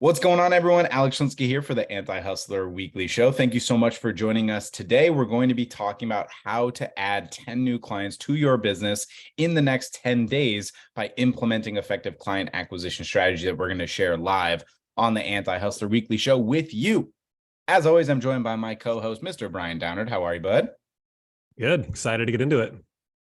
What's going on, everyone? Alex Linsky here for the Anti-Hustler Weekly Show. Thank you so much for joining us today. We're going to be talking about how to add 10 new clients to your business in the next 10 days by implementing effective client acquisition strategy that we're going to share live on the Anti-Hustler Weekly Show with you. As always, I'm joined by my co-host, Mr. Brian Downard. How are you, bud? Good. Excited to get into it.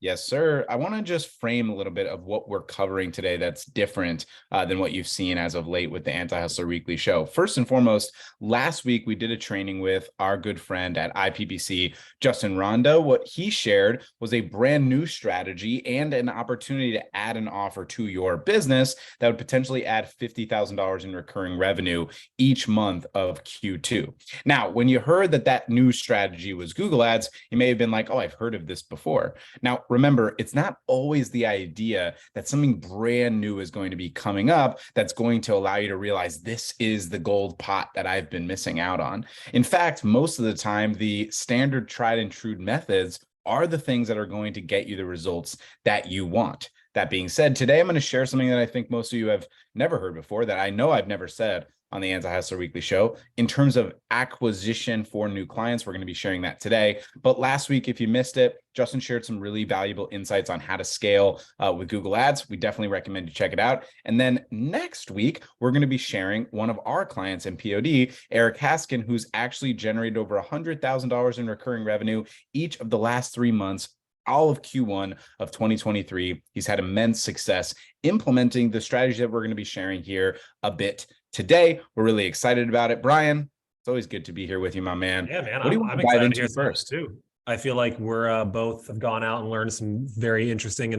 Yes, sir. I want to just frame a little bit of what we're covering today that's different than what you've seen as of late with the Anti-Hustler Weekly Show. First and foremost, last week we did a training with our good friend at IPBC, Justin Rondo. What he shared was a brand new strategy and an opportunity to add an offer to your business that would potentially add $50,000 in recurring revenue each month of Q2. Now, when you heard that new strategy was Google Ads, you may have been like, oh, I've heard of this before. Now, remember, it's not always the idea that something brand new is going to be coming up that's going to allow you to realize this is the gold pot that I've been missing out on. In fact, most of the time, the standard tried and true methods are the things that are going to get you the results that you want. That being said, today I'm going to share something that I think most of you have never heard before, that I know I've never said on the Anti-Hustler Weekly Show. In terms of acquisition for new clients, we're going to be sharing that today. But last week, if you missed it, Justin shared some really valuable insights on how to scale with Google Ads. We definitely recommend you check it out. And then next week, we're going to be sharing one of our clients in POD, Eric Haskin, who's actually generated over $100,000 in recurring revenue each of the last 3 months, all of Q1 of 2023. He's had immense success implementing the strategy that we're going to be sharing here a bit today. We're really excited about it. Brian, it's always good to be here with you, my man. Yeah, man. What do you want I'm to dive excited to into hear first? too. I feel like we're both have gone out and learned some very interesting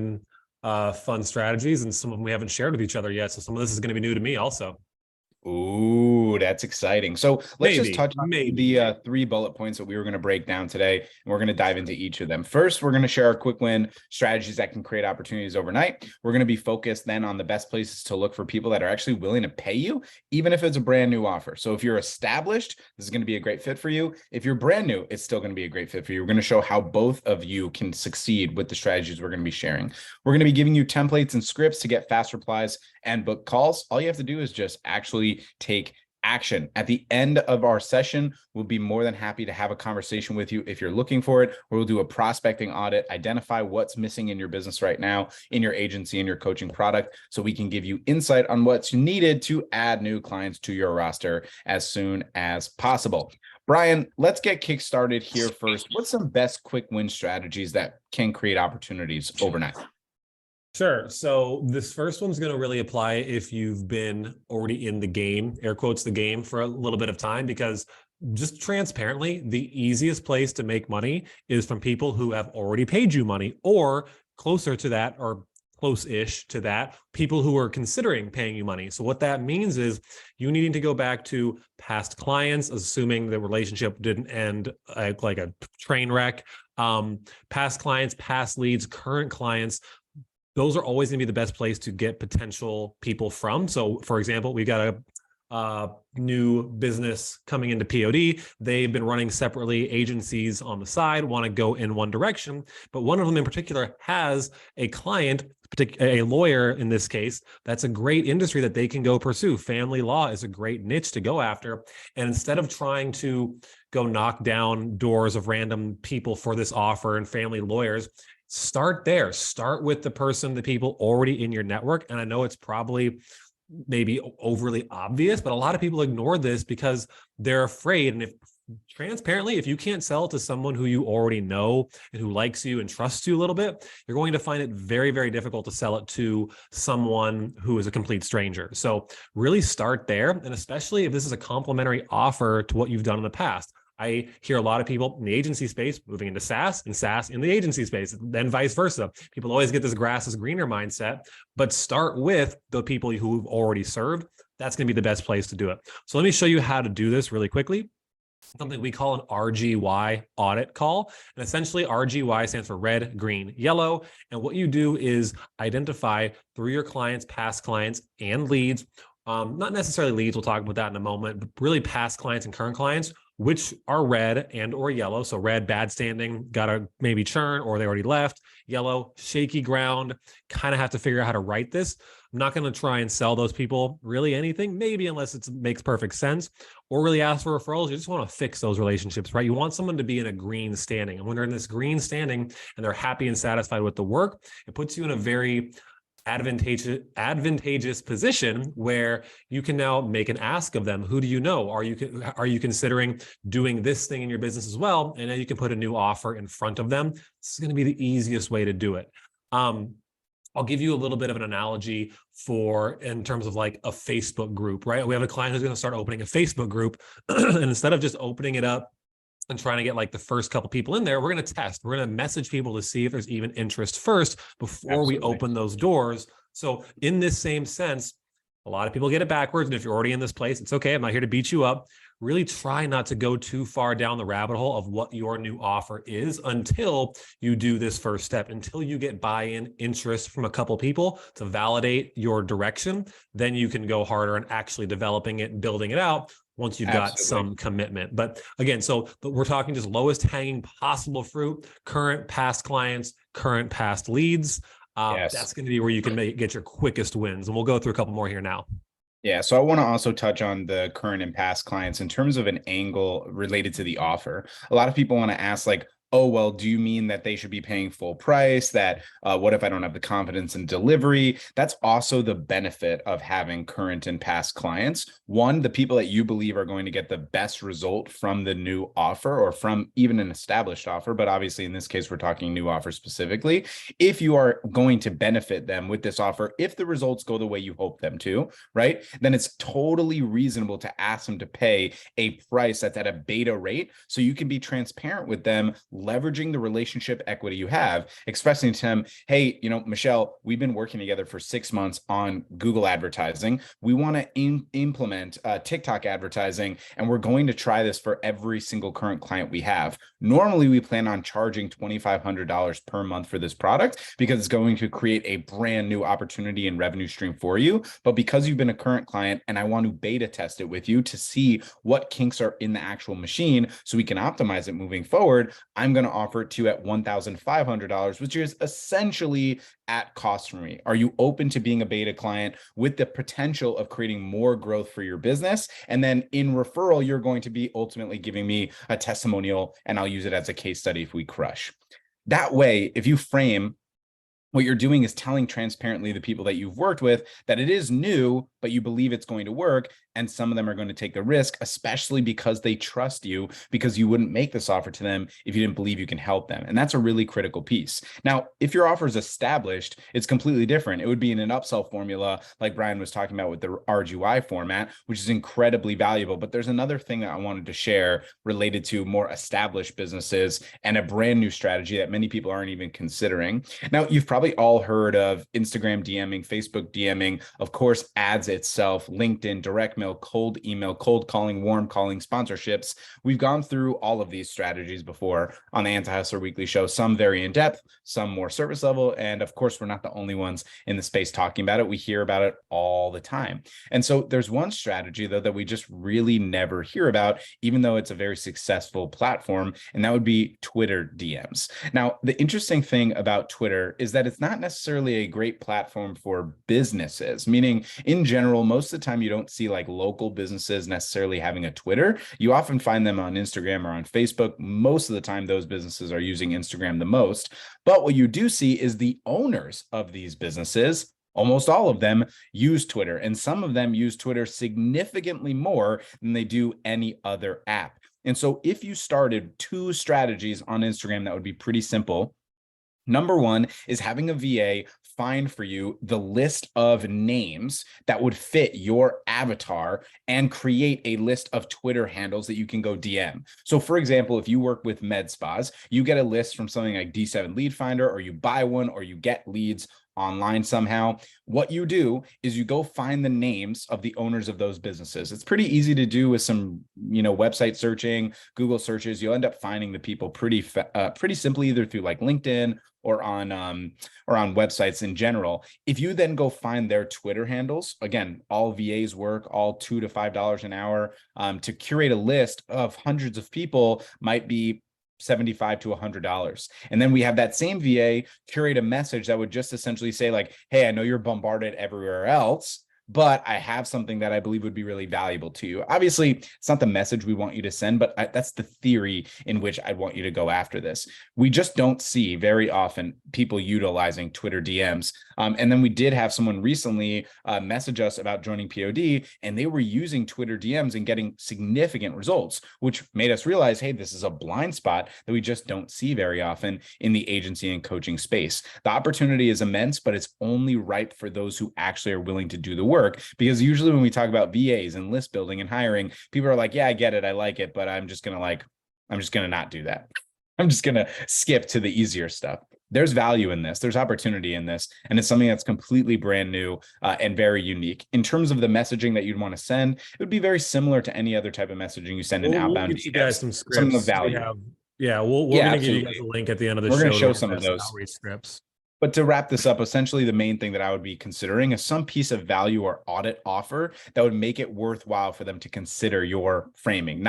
and fun strategies, and some of them we haven't shared with each other yet. So some of this is going to be new to me also. Ooh, that's exciting. So let's just touch on the 3 bullet points that we were going to break down today, and we're going to dive into each of them. First, we're going to share our quick win strategies that can create opportunities overnight. We're going to be focused then on the best places to look for people that are actually willing to pay you, even if it's a brand new offer. So if you're established, this is going to be a great fit for you. If you're brand new, it's still going to be a great fit for you. We're going to show how both of you can succeed with the strategies we're going to be sharing. We're going to be giving you templates and scripts to get fast replies and book calls. All you have to do is just actually take action. At the end of our session, we'll be more than happy to have a conversation with you if you're looking for it. We'll do a prospecting audit, identify what's missing in your business right now, in your agency, in your coaching product, so we can give you insight on what's needed to add new clients to your roster as soon as possible. Brian, let's get kickstarted here first. What's some best quick win strategies that can create opportunities overnight? Sure. So this first one's going to really apply if you've been already in the game, air quotes, the game for a little bit of time, because just transparently, the easiest place to make money is from people who have already paid you money, or closer to that, or close-ish to that, people who are considering paying you money. So what that means is you needing to go back to past clients, assuming the relationship didn't end like a train wreck, past clients, past leads, current clients. Those are always going to be the best place to get potential people from. So for example, we've got a new business coming into POD. They've been running separately, agencies on the side, want to go in one direction, but one of them in particular has a client, a lawyer in this case, that's a great industry that they can go pursue. Family law is a great niche to go after. And instead of trying to go knock down doors of random people for this offer and family lawyers, start there. Start with the person, the people already in your network. And I know it's probably maybe overly obvious, but a lot of people ignore this because they're afraid. And if transparently, if you can't sell to someone who you already know and who likes you and trusts you a little bit, you're going to find it very, very difficult to sell it to someone who is a complete stranger. So really start there. And especially if this is a complimentary offer to what you've done in the past. I hear a lot of people in the agency space moving into SaaS and SaaS in the agency space, then vice versa. People always get this grass is greener mindset, but start with the people who've already served. That's going to be the best place to do it. So let me show you how to do this really quickly. Something we call an RGY audit call. And essentially RGY stands for red, green, yellow. And what you do is identify through your clients, past clients, and leads, not necessarily leads, we'll talk about that in a moment, but really past clients and current clients, which are red and or yellow. So red, bad standing, got to maybe churn or they already left. Yellow, shaky ground, kind of have to figure out how to write this. I'm not going to try and sell those people really anything, maybe unless it makes perfect sense, or really ask for referrals. You just want to fix those relationships, right? You want someone to be in a green standing. And when they're in this green standing and they're happy and satisfied with the work, it puts you in a very advantageous position where you can now make an ask of them. Who do you know? Are you considering doing this thing in your business as well? And then you can put a new offer in front of them. This is going to be the easiest way to do it. I'll give you a little bit of an analogy in terms of like a Facebook group, right? We have a client who's going to start opening a Facebook group, and instead of just opening it up and trying to get like the first couple people in there, we're going to test. We're going to message people to see if there's even interest first before Absolutely. we open those doors. So in this same sense, a lot of people get it backwards. And if you're already in this place, it's okay. I'm not here to beat you up. Really try not to go too far down the rabbit hole of what your new offer is until you do this first step, until you get buy-in, interest from a couple people to validate your direction. Then you can go harder on actually developing it and building it out once you've got some commitment. But again, so we're talking just lowest hanging possible fruit, current past clients, current past leads. Yes. That's going to be where you can get your quickest wins. And we'll go through a couple more here now. Yeah, so I want to also touch on the current and past clients in terms of an angle related to the offer. A lot of people want to ask like, oh, well, do you mean that they should be paying full price? That what if I don't have the confidence in delivery? That's also the benefit of having current and past clients. One, the people that you believe are going to get the best result from the new offer or from even an established offer. But obviously, in this case, we're talking new offer specifically. If you are going to benefit them with this offer, if the results go the way you hope them to, right, then it's totally reasonable to ask them to pay a price that's at a beta rate so you can be transparent with them, leveraging the relationship equity you have, expressing to them, hey, Michelle, we've been working together for 6 months on Google advertising. We want to implement TikTok advertising, and we're going to try this for every single current client we have. Normally, we plan on charging $2,500 per month for this product because it's going to create a brand new opportunity and revenue stream for you. But because you've been a current client and I want to beta test it with you to see what kinks are in the actual machine so we can optimize it moving forward, I'm going to offer it to you at $1,500, which is essentially at cost for me. Are you open to being a beta client with the potential of creating more growth for your business? And then in referral, you're going to be ultimately giving me a testimonial, and I'll use it as a case study if we crush. That way, if you frame what you're doing is telling transparently the people that you've worked with that it is new, but you believe it's going to work. And some of them are going to take the risk, especially because they trust you, because you wouldn't make this offer to them if you didn't believe you can help them. And that's a really critical piece. Now, if your offer is established, it's completely different. It would be in an upsell formula, like Brian was talking about with the RGY format, which is incredibly valuable. But there's another thing that I wanted to share related to more established businesses and a brand new strategy that many people aren't even considering. Now, you've probably all heard of Instagram DMing, Facebook DMing, of course, ads itself, LinkedIn, direct mail, cold email, cold calling, warm calling, sponsorships. We've gone through all of these strategies before on the Anti-Hustler Weekly Show, some very in depth, some more surface level. And of course, we're not the only ones in the space talking about it. We hear about it all the time. And so there's one strategy, though, that we just really never hear about, even though it's a very successful platform, and that would be Twitter DMs. Now, the interesting thing about Twitter is that it's not necessarily a great platform for businesses, meaning in general, most of the time you don't see like local businesses necessarily having a Twitter. You often find them on Instagram or on Facebook. Most of the time, those businesses are using Instagram the most. But what you do see is the owners of these businesses, almost all of them, use Twitter, and some of them use Twitter significantly more than they do any other app. And so if you started 2 strategies on Instagram, that would be pretty simple. Number one is having a VA find for you the list of names that would fit your avatar and create a list of Twitter handles that you can go DM. So for example, if you work with med spas, you get a list from something like D7 Lead Finder, or you buy one, or you get leads online somehow, what you do is you go find the names of the owners of those businesses. It's pretty easy to do with some, website searching, Google searches. You'll end up finding the people pretty simply, either through like LinkedIn or on websites in general. If you then go find their Twitter handles, again, all VAs work, all $2 to $5 an hour, to curate a list of hundreds of people might be $75 to $100. And then we have that same VA curate a message that would just essentially say like, hey, I know you're bombarded everywhere else, but I have something that I believe would be really valuable to you. Obviously, it's not the message we want you to send, but that's the theory in which I'd want you to go after this. We just don't see very often people utilizing Twitter DMs. And then we did have someone recently message us about joining POD, and they were using Twitter DMs and getting significant results, which made us realize, hey, this is a blind spot that we just don't see very often in the agency and coaching space. The opportunity is immense, but it's only ripe for those who actually are willing to do the work. Because usually when we talk about VAs and list building and hiring, people are like, yeah, I get it, I like it, but I'm just gonna not do that. I'm just gonna skip to the easier stuff. There's value in this, there's opportunity in this, and it's something that's completely brand new and very unique. In terms of the messaging that you'd want to send, it would be very similar to any other type of messaging you send in outbound. We'll get you guys some scripts. Some of the value. We're going to give you guys a link at the end of the show. We're going to show some of those outreach scripts. But to wrap this up, essentially the main thing that I would be considering is some piece of value or audit offer that would make it worthwhile for them to consider your framing.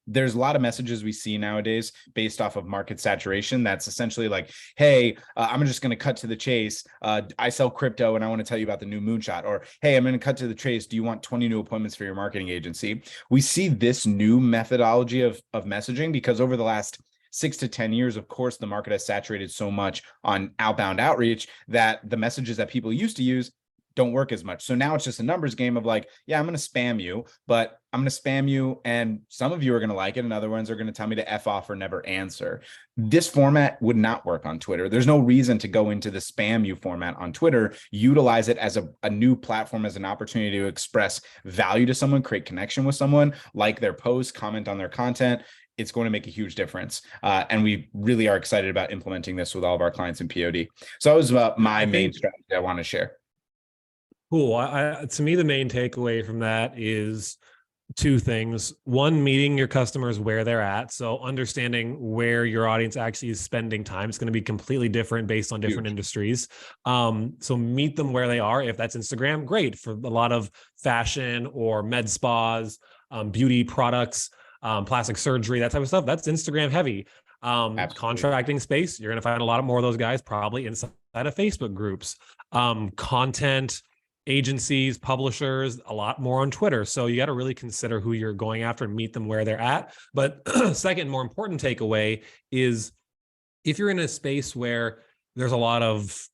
There's a lot of messages we see nowadays based off of market saturation. That's essentially like, hey, I'm just going to cut to the chase. I sell crypto and I want to tell you about the new moonshot. Or, hey, I'm going to cut to the chase. Do you want 20 new appointments for your marketing agency? We see this new methodology of messaging because over the last 6 to 10 years, of course, the market has saturated so much on outbound outreach that the messages that people used to use don't work as much. So now it's just a numbers game of like, yeah, I'm going to spam you, but I'm going to spam you and some of you are going to like it and other ones are going to tell me to F off or never answer. This format would not work on Twitter. There's no reason to go into the spam you format on Twitter. Utilize it as a new platform, as an opportunity to express value to someone, create connection with someone, like their post, comment on their content. It's going to make a huge difference. And we really are excited about implementing this with all of our clients in POD. So that was my main strategy I want to share. Cool. To me, the main takeaway from that is two things. One, meeting your customers where they're at. So understanding where your audience actually is spending time. It's going to be completely different based on different industries. So meet them where they are. If that's Instagram, great. For a lot of fashion or med spas, beauty products, plastic surgery, that type of stuff, that's Instagram heavy. Contracting space, you're going to find a lot more of those guys probably inside of Facebook groups. Content agencies, publishers, a lot more on Twitter. So you got to really consider who you're going after and meet them where they're at. But second, more important takeaway is if you're in a space where there's a lot of,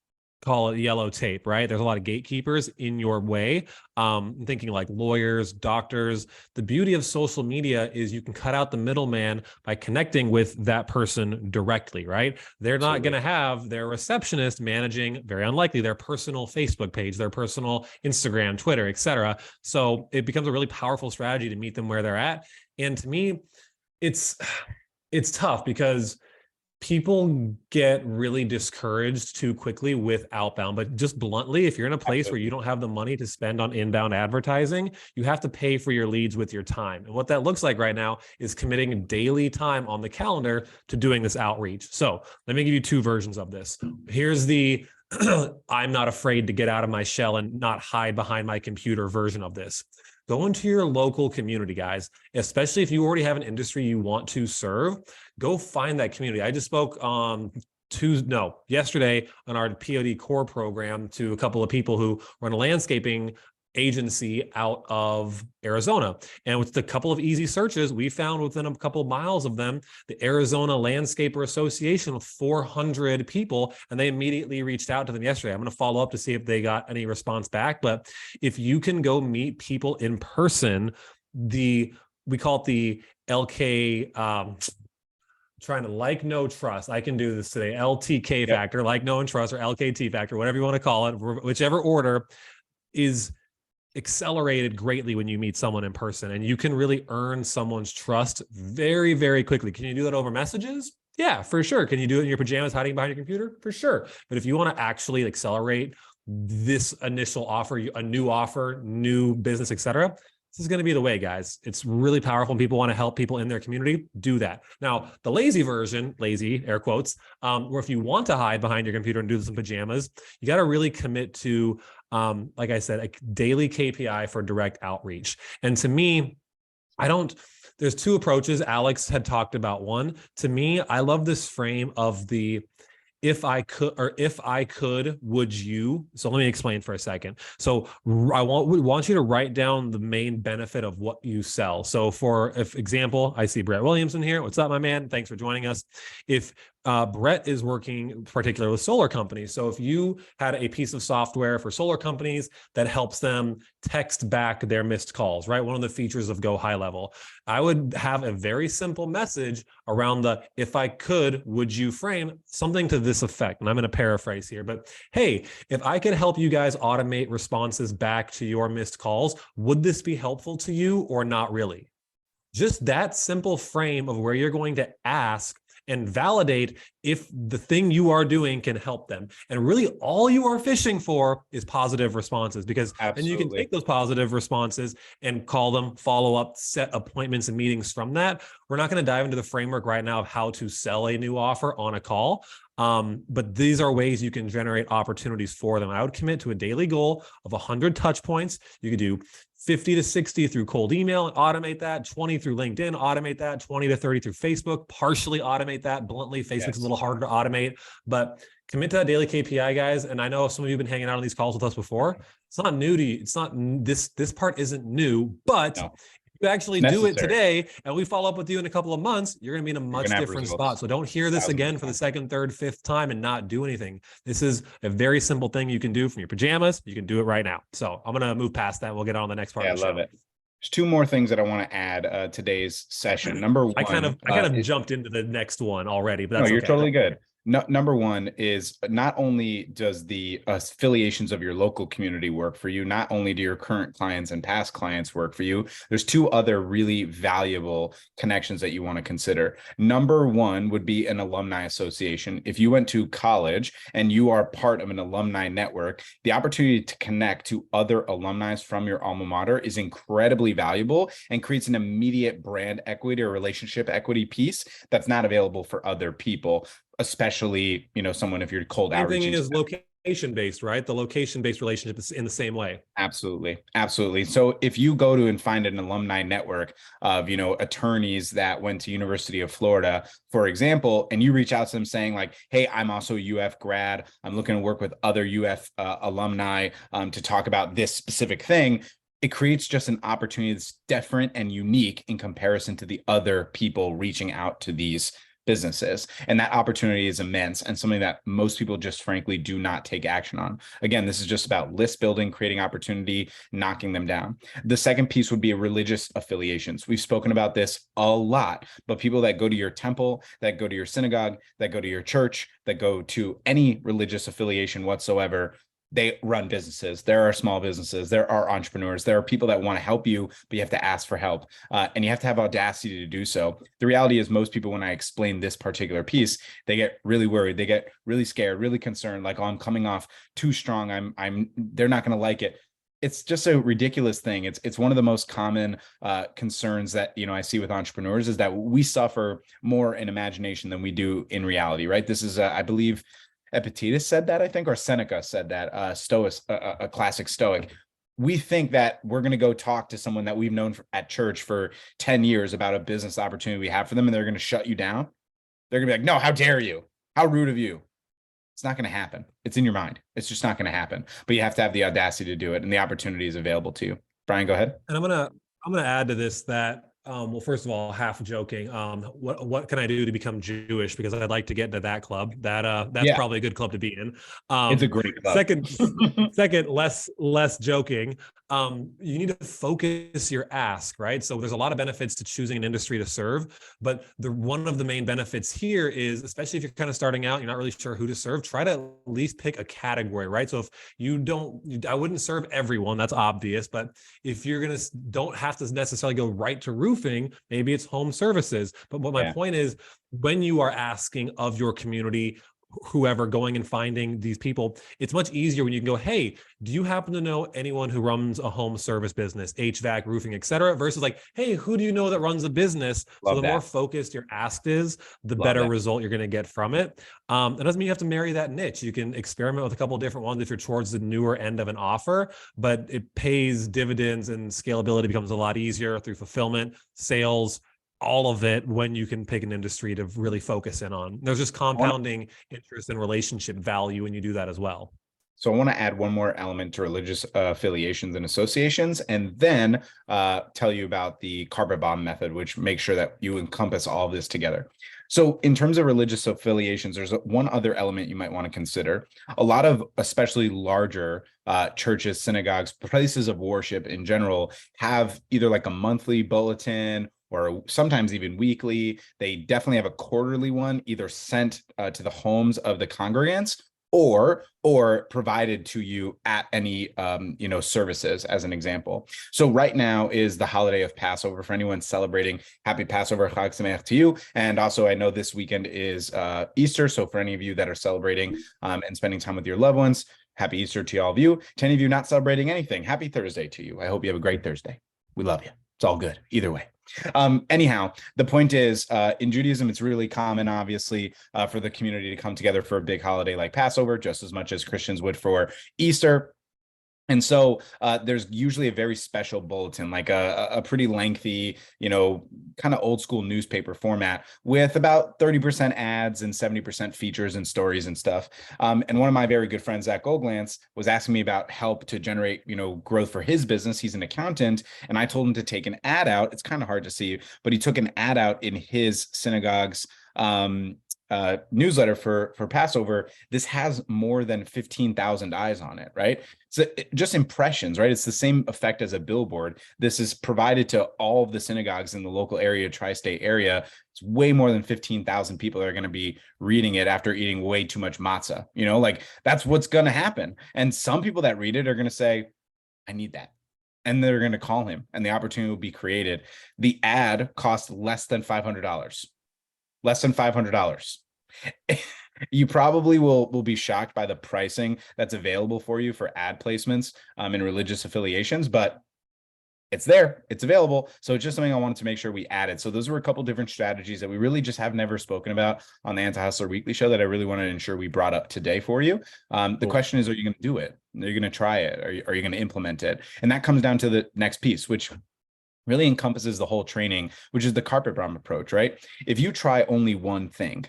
call it yellow tape, right? There's a lot of gatekeepers in your way. I'm thinking like lawyers, doctors. The beauty of social media is you can cut out the middleman by connecting with that person directly, right? They're not going to have their receptionist managing, very unlikely, their personal Facebook page, their personal Instagram, Twitter, etc. So it becomes a really powerful strategy to meet them where they're at. And to me, it's tough because people get really discouraged too quickly with outbound. But just bluntly, if you're in a place where you don't have the money to spend on inbound advertising, you have to pay for your leads with your time. And what that looks like right now is committing daily time on the calendar to doing this outreach. So let me give you two versions of this. Here's the I'm not afraid to get out of my shell and not hide behind my computer version of this. Go into your local community, guys, especially if you already have an industry you want to serve. Go find that community. I just spoke yesterday on our POD core program to a couple of people who run a landscaping agency out of Arizona. And with a couple of easy searches, we found within a couple of miles of them, the Arizona Landscaper Association with 400 people, and they immediately reached out to them yesterday. I'm going to follow up to see if they got any response back. But if you can go meet people in person, we call it the LK, trying to like, know, trust. I can do this today. LTK factor, like, know, and trust, or LKT factor, whatever you want to call it, whichever order is accelerated greatly when you meet someone in person, and you can really earn someone's trust very, very quickly. Can you do that over messages? Yeah, for sure. Can you do it in your pajamas, hiding behind your computer? For sure. But if you want to actually accelerate this initial offer, a new offer, new business, etc., this is going to be the way, guys. It's really powerful. And people want to help people in their community. Do that. Now, the lazy version, lazy air quotes, where if you want to hide behind your computer and do this in pajamas, you got to really commit to, like I said, a daily KPI for direct outreach. And to me, there's two approaches. Alex had talked about one. To me, I love this frame of the if I could, would you? So let me explain for a second. So I want you to write down the main benefit of what you sell. So for example, I see Brett Williamson here. What's up, my man? Thanks for joining us. If Brett is working particularly with solar companies. So if you had a piece of software for solar companies that helps them text back their missed calls, right? One of the features of Go High Level, I would have a very simple message around the, if I could, would you frame something to this effect? And I'm going to paraphrase here, but hey, if I could help you guys automate responses back to your missed calls, would this be helpful to you or not really? Just that simple frame of where you're going to ask and validate if the thing you are doing can help them. And really all you are fishing for is positive responses, because then you can take those positive responses and call them, follow up, set appointments and meetings from that. We're not going to dive into the framework right now of how to sell a new offer on a call. But these are ways you can generate opportunities for them. I would commit to a daily goal of 100 touch points. You could do 50 to 60 through cold email and automate that, 20 through LinkedIn, automate that, 20 to 30 through Facebook, partially automate that. Bluntly, Facebook's a little harder to automate, but commit to that daily KPI, guys. And I know some of you have been hanging out on these calls with us before. It's not new to you. It's not, this part isn't new, but no. You actually do it today and we follow up with you in a couple of months, you're going to be in a much different spot. So don't hear this again for the second, third, fifth time and not do anything. This is a very simple thing you can do from your pajamas. You can do it right now. So I'm going to move past that. We'll get on the next part of the show. I love it. There's two more things that I want to add today's session. Number one, I kind of jumped into the next one already, but that's you're totally good. Number one is not only does the affiliations of your local community work for you, not only do your current clients and past clients work for you, there's two other really valuable connections that you want to consider. Number one would be an alumni association. If you went to college and you are part of an alumni network, the opportunity to connect to other alumni from your alma mater is incredibly valuable and creates an immediate brand equity or relationship equity piece that's not available for other people. Especially, someone, if you're cold outreach. Everything is location-based, right? The location-based relationship is in the same way. Absolutely. Absolutely. So if you go to and find an alumni network of, attorneys that went to University of Florida, for example, and you reach out to them saying like, hey, I'm also a UF grad. I'm looking to work with other UF alumni to talk about this specific thing. It creates just an opportunity that's different and unique in comparison to the other people reaching out to these businesses. And that opportunity is immense and something that most people just frankly do not take action on. Again, this is just about list building, creating opportunity, knocking them down. The second piece would be religious affiliations. We've spoken about this a lot, but people that go to your temple, that go to your synagogue, that go to your church, that go to any religious affiliation whatsoever, they run businesses. There are small businesses. There are entrepreneurs. There are people that want to help you, but you have to ask for help. And you have to have audacity to do so. The reality is most people, when I explain this particular piece, they get really worried. They get really scared, really concerned. Like, oh, I'm coming off too strong. They're not going to like it. It's just a ridiculous thing. It's one of the most common concerns that, I see with entrepreneurs is that we suffer more in imagination than we do in reality, right? This is, I believe, Epictetus said that, I think, or Seneca said that, a classic Stoic. We think that we're going to go talk to someone that we've known at church for 10 years about a business opportunity we have for them, and they're going to shut you down. They're going to be like, no, how dare you? How rude of you? It's not going to happen. It's in your mind. It's just not going to happen. But you have to have the audacity to do it, and the opportunity is available to you. Brian, go ahead. And I'm gonna add to this that well, first of all, half joking. What can I do to become Jewish? Because I'd like to get into that club. That's probably a good club to be in. It's a great club. Second, less joking. You need to focus your ask, right? So there's a lot of benefits to choosing an industry to serve, but one of the main benefits here is, especially if you're kind of starting out, you're not really sure who to serve, try to at least pick a category, right? So if I wouldn't serve everyone, that's obvious, but if you're don't have to necessarily go right to roofing, roofing, maybe it's home services. But what my point is, when you are asking of your community, whoever, going and finding these people, it's much easier when you can go, hey, do you happen to know anyone who runs a home service business, HVAC, roofing, et cetera, versus like, hey, who do you know that runs a business? Love so the that. more focused your ask is, the Love better that. result you're going to get from it. That doesn't mean you have to marry that niche. You can experiment with a couple of different ones if you're towards the newer end of an offer, but it pays dividends and scalability becomes a lot easier through fulfillment, sales, all of it, when you can pick an industry to really focus in on. There's just compounding interest and relationship value when you do that as well. So I want to add one more element to religious affiliations and associations, and then tell you about the carpet bomb method, which makes sure that you encompass all of this together. So in terms of religious affiliations, there's one other element you might want to consider. A lot of, especially larger churches, synagogues, places of worship in general, have either like a monthly bulletin or sometimes even weekly. They definitely have a quarterly one, either sent to the homes of the congregants or provided to you at any services, as an example. So right now is the holiday of Passover. For anyone celebrating, happy Passover, Chag Sameach to you. And also I know this weekend is Easter. So for any of you that are celebrating and spending time with your loved ones, happy Easter to all of you. To any of you not celebrating anything, happy Thursday to you. I hope you have a great Thursday. We love you. It's all good either way. Anyhow, the point is, in Judaism, it's really common, obviously, for the community to come together for a big holiday like Passover, just as much as Christians would for Easter. And so there's usually a very special bulletin, like a pretty lengthy, kind of old school newspaper format with about 30% ads and 70% features and stories and stuff. And one of my very good friends, Zach Goldglantz, was asking me about help to generate, growth for his business. He's an accountant. And I told him to take an ad out. It's kind of hard to see, but he took an ad out in his synagogue's newsletter for Passover. This has more than 15,000 eyes on it, right? So just impressions, right? It's the same effect as a billboard. This is provided to all of the synagogues in the local area, tri-state area. It's way more than 15,000 people that are going to be reading it after eating way too much matzah. Like that's what's going to happen. And some people that read it are going to say, I need that. And they're going to call him and the opportunity will be created. The ad costs less than $500. Less than $500. You probably will be shocked by the pricing that's available for you for ad placements in religious affiliations, but it's there, it's available. So it's just something I wanted to make sure we added. So those were a couple different strategies that we really just have never spoken about on the Anti-Hustler Weekly Show that I really wanted to ensure we brought up today for you. The question is, are you going to do it? Are you going to try it? Are you going to implement it? And that comes down to the next piece, which really encompasses the whole training, which is the carpet bomb approach, right? If you try only one thing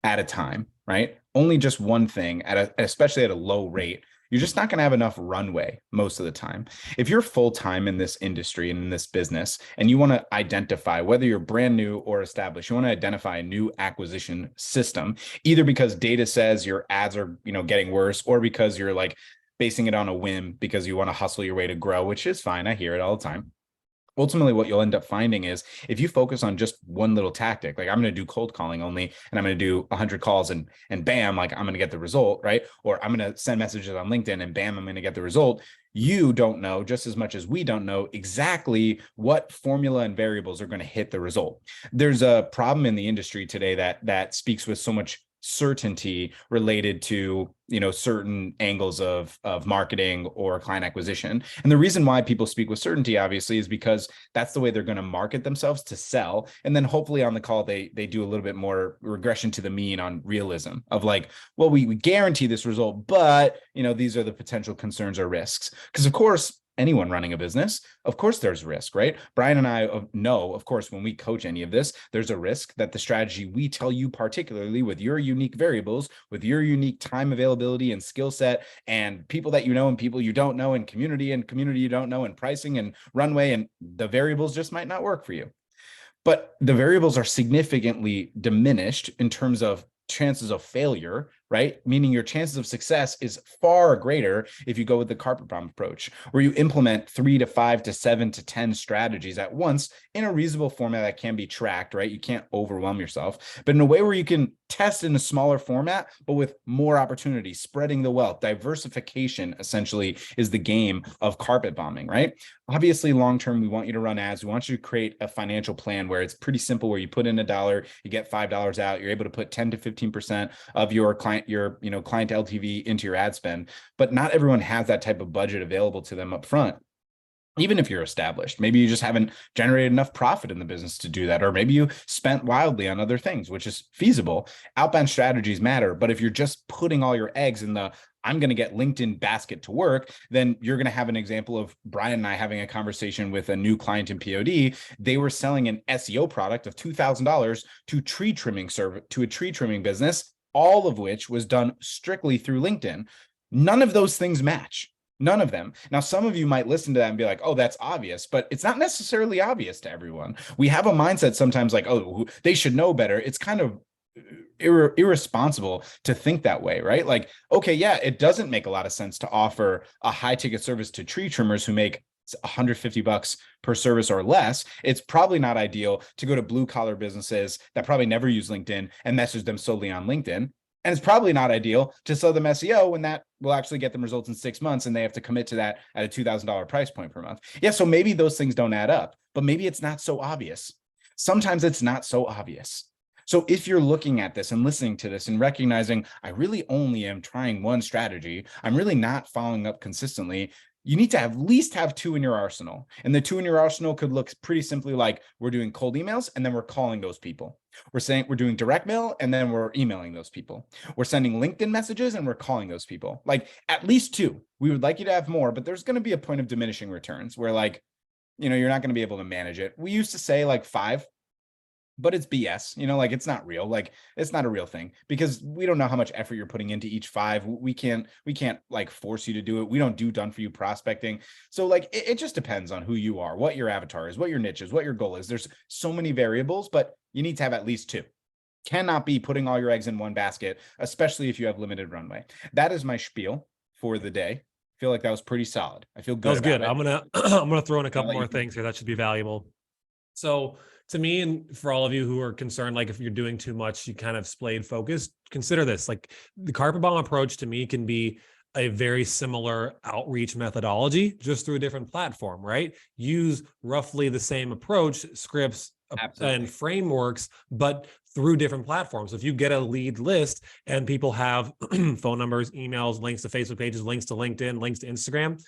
at a time, right? Only just one thing especially at a low rate, you're just not going to have enough runway most of the time. If you're full-time in this industry and in this business, and you want to identify whether you're brand new or established, you want to identify a new acquisition system, either because data says your ads are, getting worse, or because you're like basing it on a whim because you want to hustle your way to grow, which is fine. I hear it all the time. Ultimately, what you'll end up finding is if you focus on just one little tactic, like I'm going to do cold calling only, and I'm going to do 100 calls and bam, like I'm going to get the result, right? Or I'm going to send messages on LinkedIn and bam, I'm going to get the result. You don't know, just as much as we don't know, exactly what formula and variables are going to hit the result. There's a problem in the industry today that speaks with so much certainty related to certain angles of marketing or client acquisition. And the reason why people speak with certainty, obviously, is because that's the way they're going to market themselves to sell. And then hopefully on the call, they do a little bit more regression to the mean on realism of like, well, we guarantee this result, but these are the potential concerns or risks. Because of course, anyone running a business, of course there's risk, right? Brian and I know, of course, when we coach any of this, there's a risk that the strategy we tell you, particularly with your unique variables, with your unique time availability and skill set and people that you know and people you don't know and community you don't know and pricing and runway, and the variables just might not work for you. But the variables are significantly diminished in terms of chances of failure, right? Meaning your chances of success is far greater if you go with the carpet bomb approach, where you implement 3 to 5 to 7 to 10 strategies at once in a reasonable format that can be tracked, right? You can't overwhelm yourself, but in a way where you can test in a smaller format, but with more opportunity, spreading the wealth. Diversification essentially is the game of carpet bombing, right? Obviously, long-term, we want you to run ads. We want you to create a financial plan where it's pretty simple, where you put in $1, you get $5 out. You're able to put 10 to 15% of your client LTV into your ad spend. But not everyone has that type of budget available to them up front. Even if you're established, maybe you just haven't generated enough profit in the business to do that, or maybe you spent wildly on other things, which is feasible. Outbound strategies matter, but if you're just putting all your eggs in the I'm going to get LinkedIn basket to work, then you're going to have an example of Brian and I having a conversation with a new client in POD. They were selling an SEO product of $2,000 to a tree trimming business, all of which was done strictly through LinkedIn. None of those things match. None of them. Now, some of you might listen to that and be like, oh, that's obvious, but it's not necessarily obvious to everyone. We have a mindset sometimes like, oh, they should know better. It's kind of irresponsible to think that way, right? Like, okay, yeah, it doesn't make a lot of sense to offer a high ticket service to tree trimmers who make $150 per service or less. It's probably not ideal to go to blue collar businesses that probably never use LinkedIn and message them solely on LinkedIn. And it's probably not ideal to sell them SEO when that will actually get them results in 6 months and they have to commit to that at a $2,000 price point per month. Yeah, so maybe those things don't add up, but maybe it's not so obvious. Sometimes it's not so obvious. So if you're looking at this and listening to this and recognizing, I really only am trying one strategy, I'm really not following up consistently, you need to at least have 2 in your arsenal. And the 2 in your arsenal could look pretty simply like we're doing cold emails and then we're calling those people. We're saying we're doing direct mail and then we're emailing those people. We're sending LinkedIn messages and we're calling those people. Like at least 2. We would like you to have more, but there's going to be a point of diminishing returns where like, you're not going to be able to manage it. We used to say like 5. But it's BS, like it's not real. Like it's not a real thing because we don't know how much effort you're putting into each 5. We can't like force you to do it. We don't do done for you prospecting. So like it just depends on who you are, what your avatar is, what your niche is, what your goal is. There's so many variables, but you need to have at least 2. Cannot be putting all your eggs in one basket, especially if you have limited runway. That is my spiel for the day. I feel like that was pretty solid. I feel good. That was good. It. I'm gonna throw in a couple more things here that should be valuable. So to me, and for all of you who are concerned, like if you're doing too much, you kind of splayed focus, consider this. Like the carpet bomb approach to me can be a very similar outreach methodology, just through a different platform, right? Use roughly the same approach, scripts, Absolutely. And frameworks, but through different platforms. If you get a lead list and people have phone numbers, emails, links to Facebook pages, links to LinkedIn, links to Instagram,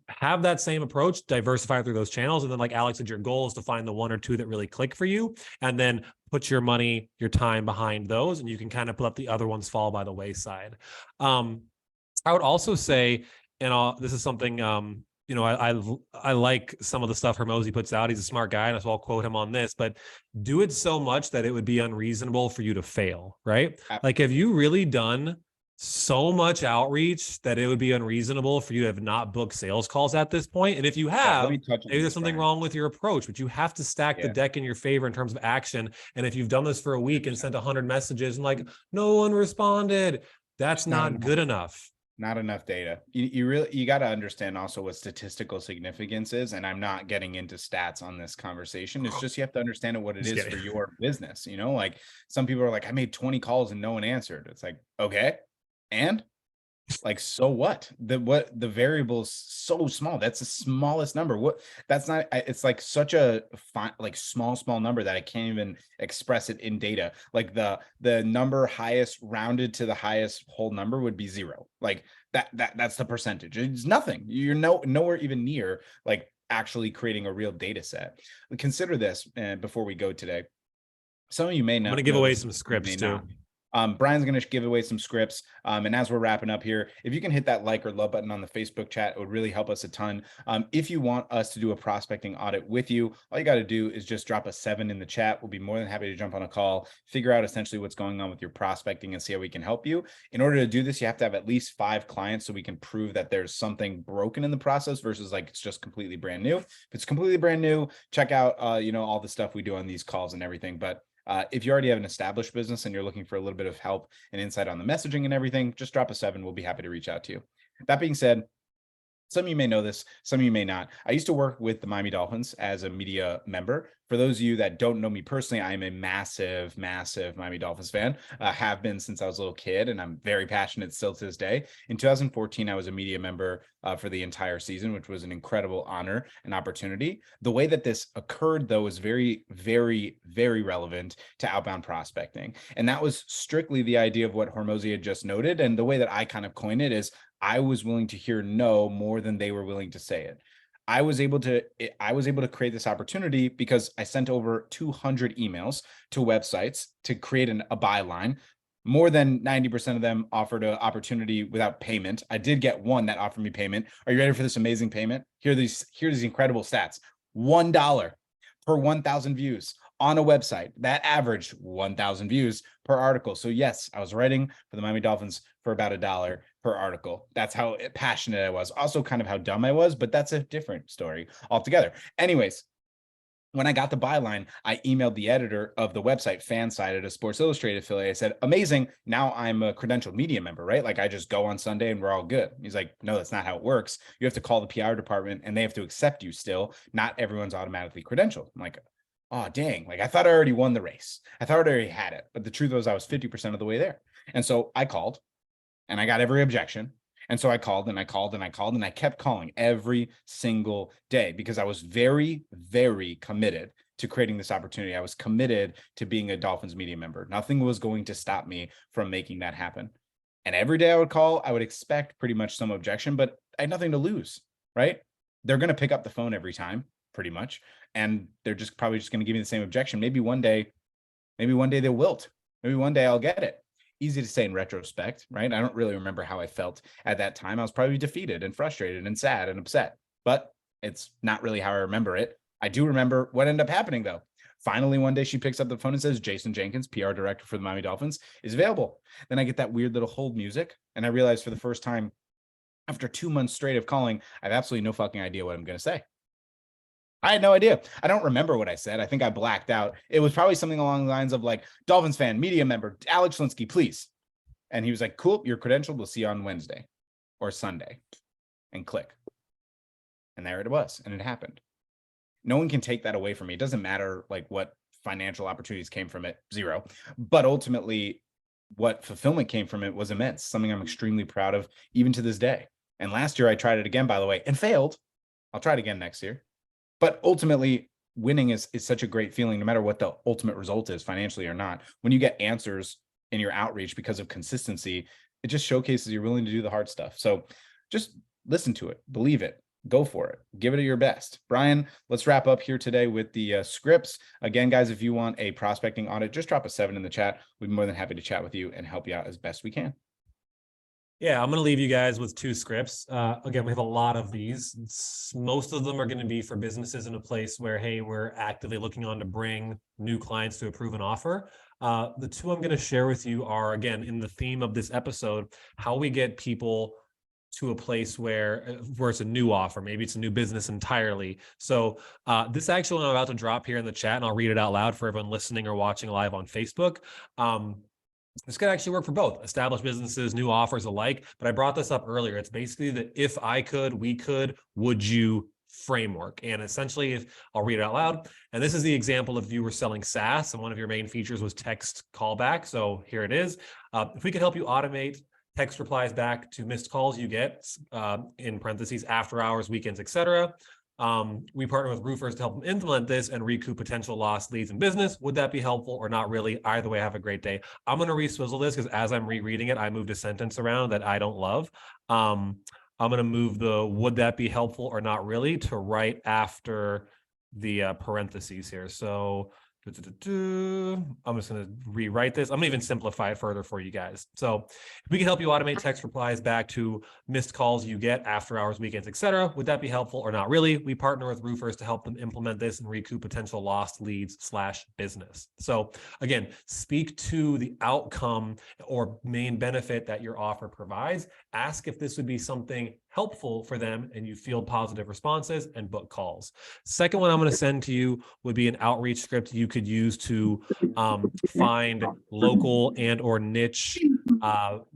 have that same approach, diversify through those channels. And then like Alex said, your goal is to find the 1 or 2 that really click for you and then put your money, your time behind those. And you can kind of let the other ones fall by the wayside. I would also say, and this is something, I like some of the stuff Hormozi puts out. He's a smart guy, and so I'll quote him on this, but do it so much that it would be unreasonable for you to fail, right? Absolutely. Like, have you really done so much outreach that it would be unreasonable for you to have not booked sales calls at this point? And if you have, maybe there's something wrong with your approach, but you have to stack the deck in your favor in terms of action. And if you've done this for a week and sent 100 messages and like, no one responded, that's not good enough. Not enough data. You got to understand also what statistical significance is. And I'm not getting into stats on this conversation. It's just, you have to understand what it is for your business. Like some people are like, I made 20 calls and no one answered. It's like, okay. And like, so what? The variable is so small. That's the smallest number. It's like such a small number that I can't even express it in data. Like the number highest rounded to the highest whole number would be 0. Like that's the percentage. It's nothing. You're nowhere even near like actually creating a real data set. Consider this before we go today. Some of you may know. I'm going to give away some scripts too. Brian's going to give away some scripts. And as we're wrapping up here, if you can hit that like or love button on the Facebook chat, it would really help us a ton. If you want us to do a prospecting audit with you, all you got to do is just drop a 7 in the chat. We'll be more than happy to jump on a call, figure out essentially what's going on with your prospecting and see how we can help you. In order to do this, you have to have at least 5 clients so we can prove that there's something broken in the process versus like it's just completely brand new. If it's completely brand new, check out all the stuff we do on these calls and everything. But If you already have an established business and you're looking for a little bit of help and insight on the messaging and everything, just drop a 7. We'll be happy to reach out to you. That being said, some of you may know this, some of you may not. I used to work with the Miami Dolphins as a media member. For those of you that don't know me personally, I am a massive, massive Miami Dolphins fan. Have been since I was a little kid, and I'm very passionate still to this day. In 2014, I was a media member for the entire season, which was an incredible honor and opportunity. The way that this occurred, though, is very, very, very relevant to outbound prospecting. And that was strictly the idea of what Hormozi had just noted. And the way that I kind of coined it is I was willing to hear no more than they were willing to say it. I was able to create this opportunity because I sent over 200 emails to websites to create a buy line. More than 90% of them offered an opportunity without payment. I did get one that offered me payment. Are you ready for this amazing payment? Here's these incredible stats. $1 per 1,000 views on a website. That averaged 1,000 views per article. So yes, I was writing for the Miami Dolphins for about $1 per article. That's how passionate I was. Also kind of how dumb I was, but that's a different story altogether. Anyways, when I got the byline, I emailed the editor of the website, Fansided, a Sports Illustrated affiliate. I said, amazing, now I'm a credentialed media member, right? Like I just go on Sunday and we're all good. He's like, no, that's not how it works. You have to call the PR department and they have to accept you still. Not everyone's automatically credentialed. I'm like, oh, dang. Like I thought I already won the race. I thought I already had it. But the truth was I was 50% of the way there. And so I called and I got every objection. And so I called and I called and I called and I kept calling every single day because I was very, very committed to creating this opportunity. I was committed to being a Dolphins media member. Nothing was going to stop me from making that happen. And every day I would call, I would expect pretty much some objection, but I had nothing to lose, right? They're going to pick up the phone every time, pretty much. And they're just probably just going to give me the same objection. Maybe one day they'll wilt. Maybe one day I'll get it. Easy to say in retrospect, right? I don't really remember how I felt at that time. I was probably defeated and frustrated and sad and upset, but it's not really how I remember it. I do remember what ended up happening though. Finally, one day she picks up the phone and says, Jason Jenkins, PR director for the Miami Dolphins, is available. Then I get that weird little hold music. And I realize for the first time after 2 months straight of calling, I have absolutely no fucking idea what I'm going to say. I had no idea. I don't remember what I said. I think I blacked out. It was probably something along the lines of like, Dolphins fan, media member, Alex Linsky, please. And he was like, cool, you're credentialed. We'll see you on Wednesday or Sunday. And click. And there it was. And it happened. No one can take that away from me. It doesn't matter like what financial opportunities came from it, 0. But ultimately, what fulfillment came from it was immense. Something I'm extremely proud of even to this day. And last year I tried it again, by the way, and failed. I'll try it again next year. But ultimately, winning is such a great feeling, no matter what the ultimate result is, financially or not. When you get answers in your outreach because of consistency, it just showcases you're willing to do the hard stuff. So just listen to it, believe it, go for it, give it your best. Brian, let's wrap up here today with the scripts. Again, guys, if you want a prospecting audit, just drop a 7 in the chat. We'd be more than happy to chat with you and help you out as best we can. Yeah, I'm going to leave you guys with 2 scripts. Again, we have a lot of these. Most of them are going to be for businesses in a place where, hey, we're actively looking on to bring new clients to approve an offer. The 2 I'm going to share with you are, again, in the theme of this episode, how we get people to a place where it's a new offer. Maybe it's a new business entirely. So this actually I'm about to drop here in the chat, and I'll read it out loud for everyone listening or watching live on Facebook. This could actually work for both established businesses, new offers alike. But I brought this up earlier. It's basically the if I could, we could, would you framework. And essentially, if I'll read it out loud. And this is the example of you were selling SaaS and one of your main features was text callback. So here it is. If we could help you automate text replies back to missed calls you get, in parentheses, after hours, weekends, etc. We partner with roofers to help them implement this and recoup potential lost leads in business. Would that be helpful or not really? Either way, have a great day. I'm going to re-swizzle this because as I'm rereading it, I moved a sentence around that I don't love. I'm going to move the would that be helpful or not really to right after the parentheses here. So I'm just going to rewrite this. I'm going to even simplify it further for you guys. So if we can help you automate text replies back to missed calls you get after hours, weekends, etc., would that be helpful or not really? We partner with roofers to help them implement this and recoup potential lost leads / business. So again, speak to the outcome or main benefit that your offer provides. Ask if this would be something helpful for them and you field positive responses and book calls. Second one I'm going to send to you would be an outreach script you could use to find local and or niche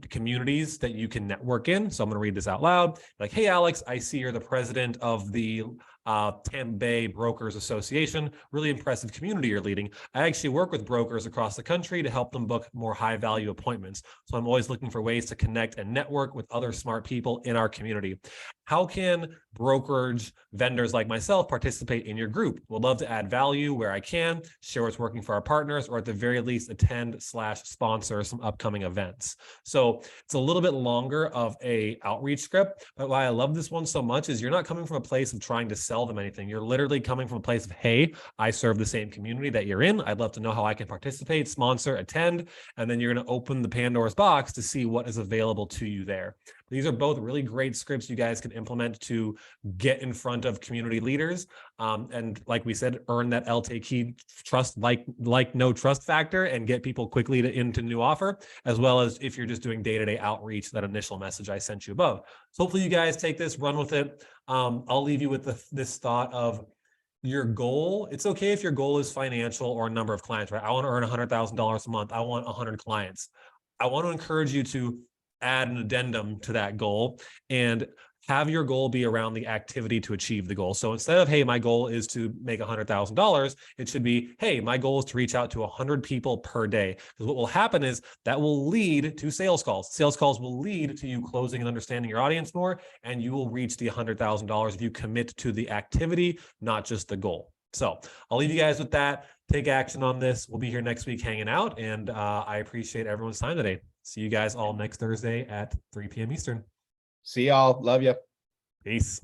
communities that you can network in. So I'm going to read this out loud. Like, hey, Alex, I see you're the president of the Tampa Bay Brokers Association. Really impressive community you're leading. I actually work with brokers across the country to help them book more high value appointments. So I'm always looking for ways to connect and network with other smart people in our community. How can brokerage vendors like myself participate in your group? Would love to add value where I can, share what's working for our partners, or at the very least attend/sponsor some upcoming events. So it's a little bit longer of a outreach script, but why I love this one so much is you're not coming from a place of trying to sell them anything. You're literally coming from a place of, hey, I serve the same community that you're in. I'd love to know how I can participate, sponsor, attend, and then you're going to open the Pandora's box to see what is available to you there. These are both really great scripts you guys can implement to get in front of community leaders. And like we said, earn that LTK trust, like no trust factor, and get people quickly into new offer, as well as if you're just doing day-to-day outreach, that initial message I sent you above. So hopefully you guys take this, run with it. I'll leave you with this thought of your goal. It's okay if your goal is financial or a number of clients, right? I want to earn $100,000 a month. I want 100 clients. I want to encourage you to add an addendum to that goal and have your goal be around the activity to achieve the goal. So instead of, hey, my goal is to make $100,000, it should be, hey, my goal is to reach out to 100 people per day. Because what will happen is that will lead to sales calls. Sales calls will lead to you closing and understanding your audience more, and you will reach the $100,000 if you commit to the activity, not just the goal. So I'll leave you guys with that. Take action on this. We'll be here next week hanging out, and I appreciate everyone's time today. See you guys all next Thursday at 3 p.m. Eastern. See y'all. Love you. Peace.